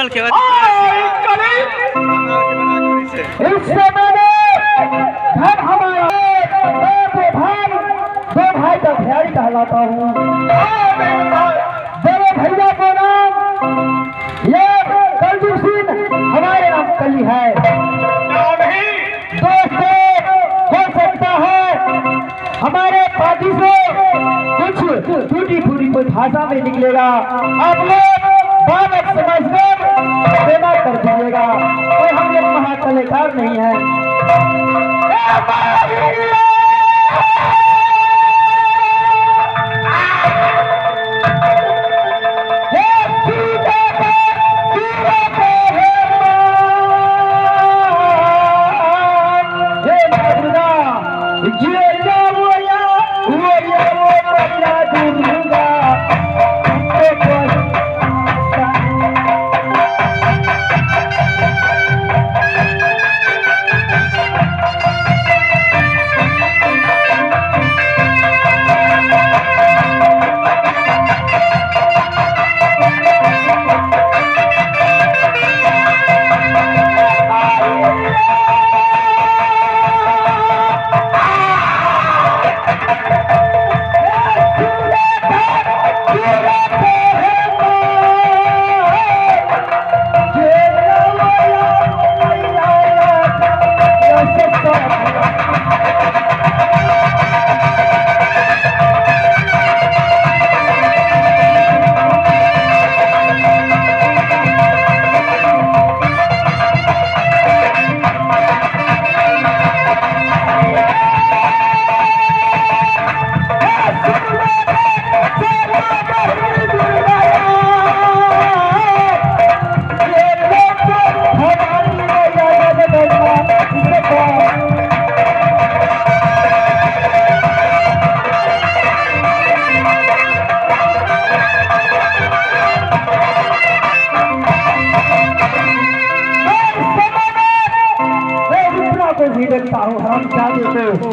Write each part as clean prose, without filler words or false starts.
माल के बाद इससे मैंने घर हमारा दो भाई का ख्याल कहलाता हूँ। बड़े भैया को नाम ये कलजू सिंह, हमारे नाम कली है। दोस्तों, हो सकता है हमारे पार्टी से कुछ टूटी फूटी कोई भाषा में निकलेगा, आप लोग बात समझकर सेवा कर दीजिएगा। कोई हम लोग महाकलाकार नहीं है। देखता हूँ हम जाने को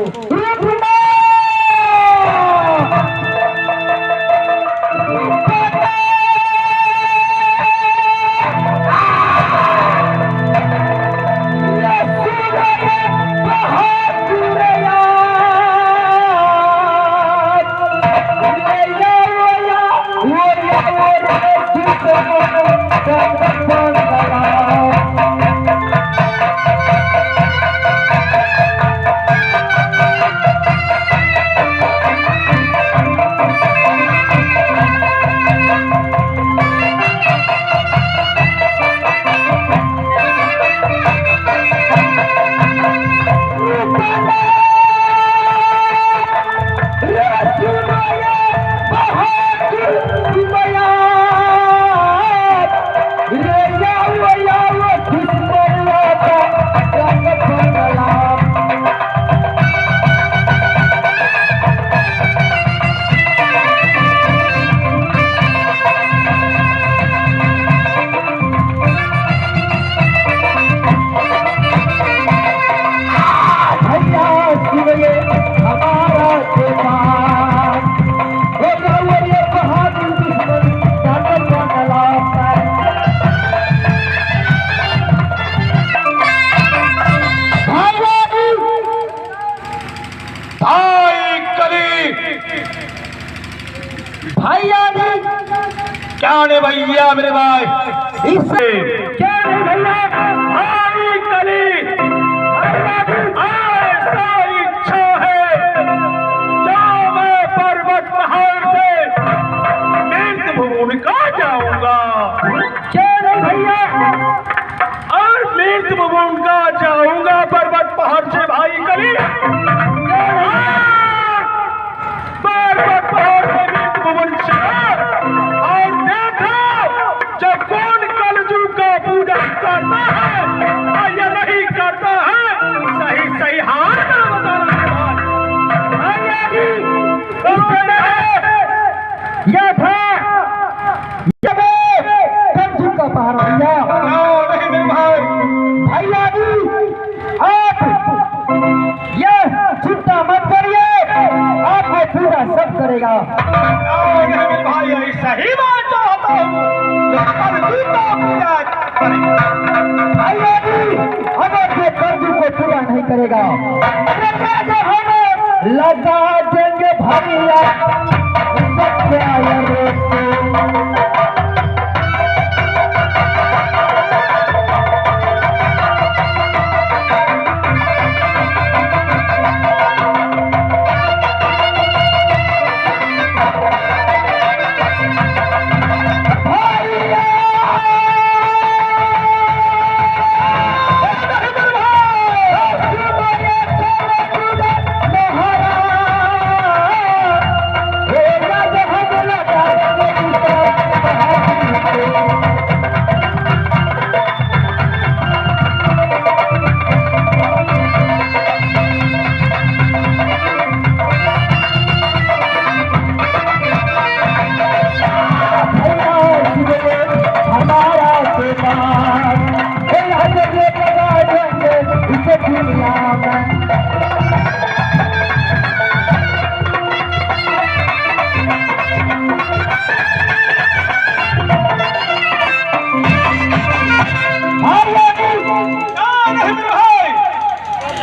क्या ने भैया मेरे भाई इससे क्या नहीं भैया हमारी कली ऐसा इच्छा है जो मैं पर्वत पहाड़ से तीर्थ भूमि का जाऊंगा। क्या नहीं भैया और तीर्थ भूमि का जाऊंगा पर्वत पहाड़ से भाई कली। पर्वत पहाड़ से तीर्थ भूमि से पूजा करता है या नहीं करता है, सही सही हाथ बताना यह था कंजू का पहाड़ भैया जी, आप यह चिंता मत करिए, आपको पूरा सब करेगा। भाई सही बात चाहता हूँ, पूजा करेंगे। भैया जी, अगर ये कर्ज को पूरा नहीं करेगा तो हम लगा देंगे भैया सत्याग्रह को।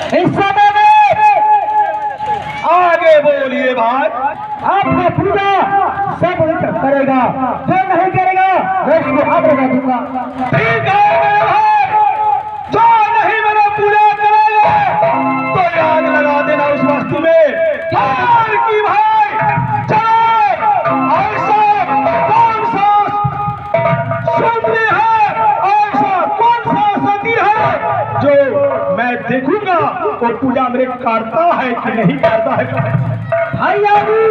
इस समय में आगे बोलिए भाई। आपका पूरा सब करेगा, जो नहीं करेगा मैं उसको आग लगा दूंगा। ठीक है मेरे भाई, जो नहीं मेरा पूरा करेगा तो आग लगा देना उस वस्तु में। और की भाई चलो, ऐसा कौन सा सुंदरी है, ऐसा कौन सा सती है जो मैं देखूंगा वो पूजा मेरे करता है कि नहीं करता है। भैया जी,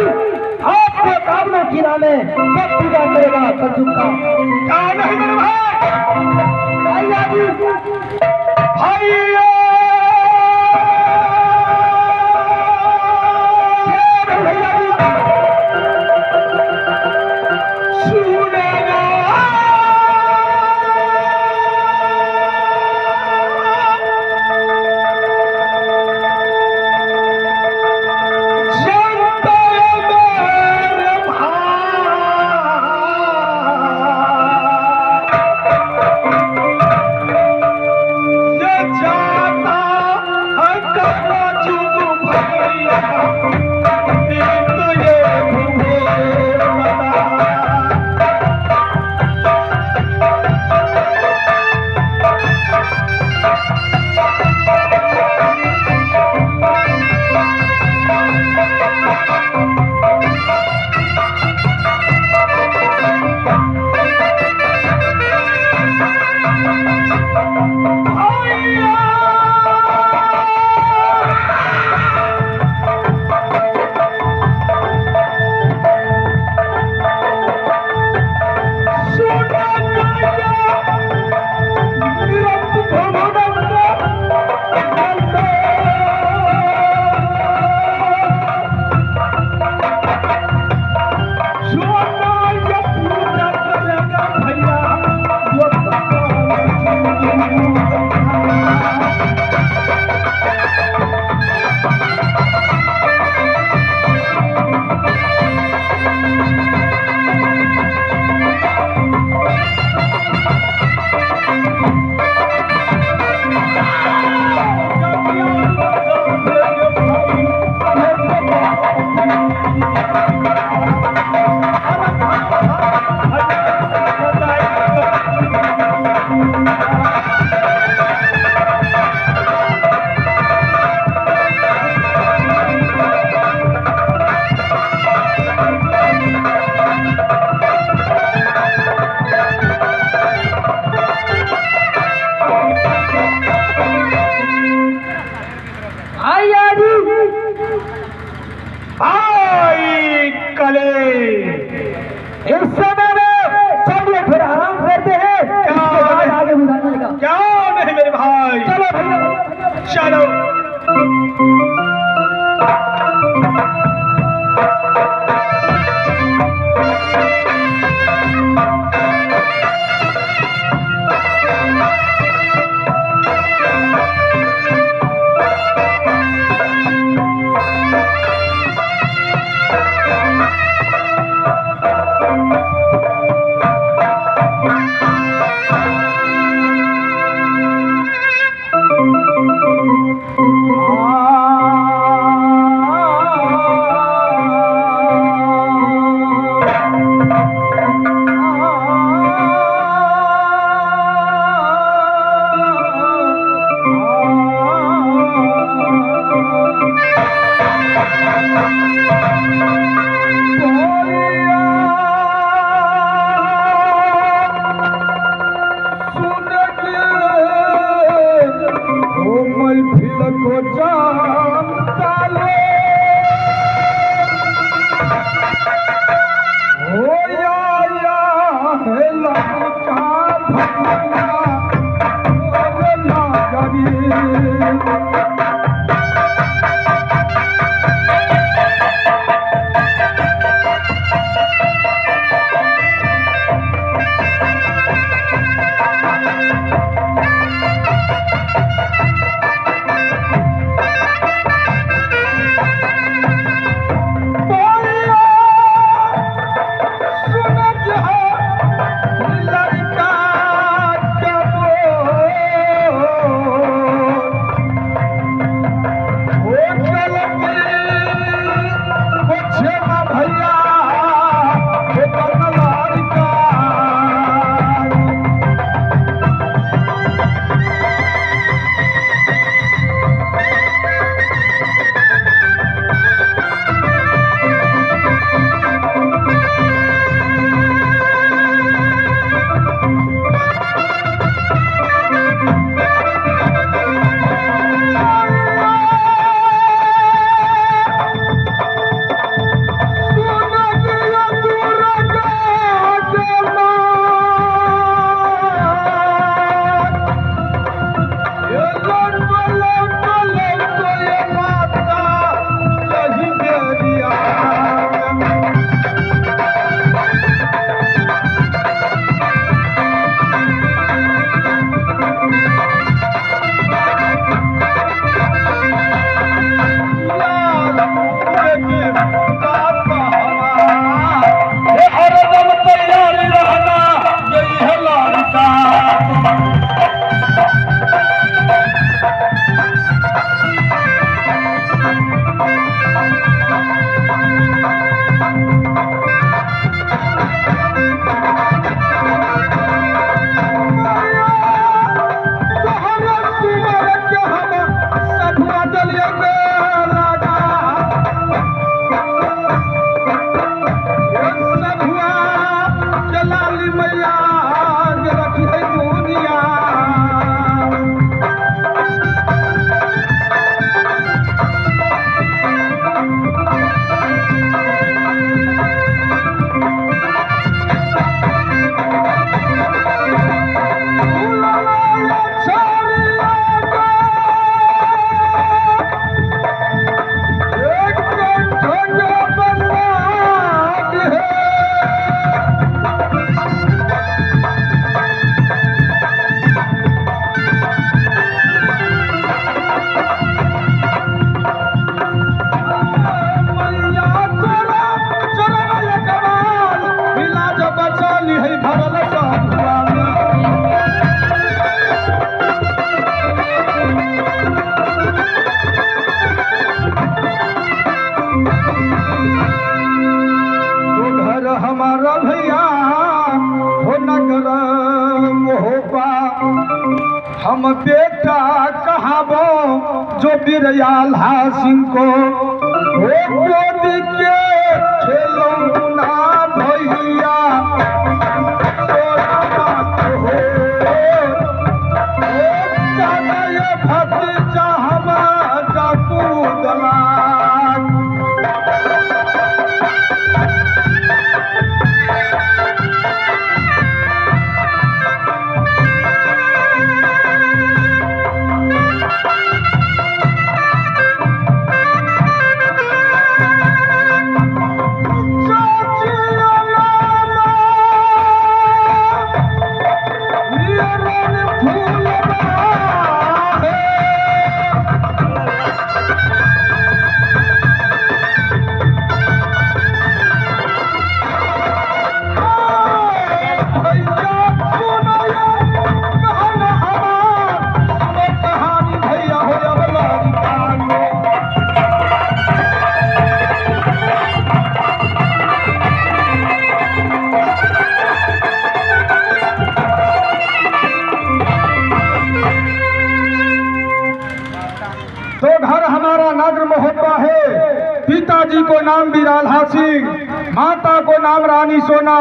आपको कामना किला में सब पूजा करेगा कलयुग का। क्या नहीं मेरे भाई? भैया जी, भैया भैया जी, सुनेगा जाग हम बेटा कहाबो जो बिरयाल हासिन को हो गोद के खेलो ना भैया भतीजा हमारा कूदला तो घर हमारा नागर मोहब्बा है। पिताजी को नाम बिराला सिंह, माता को नाम रानी सोना,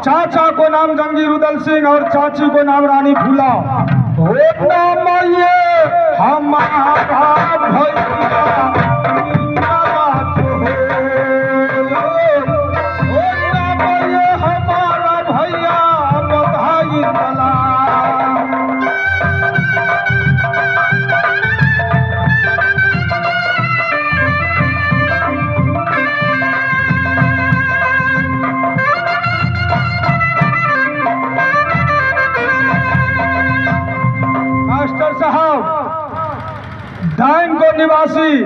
चाचा को नाम जंगीर उदल सिंह और चाची को नाम रानी फूला। हो नाम ये हमारा भैया हमारा भैया बधाई तला डांग को निवासी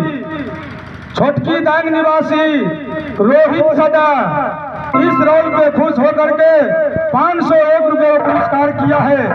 छोटकी डांग निवासी रोहित सदा इस रोल पे खुश होकर के 501 रुपये पुरस्कार किया है।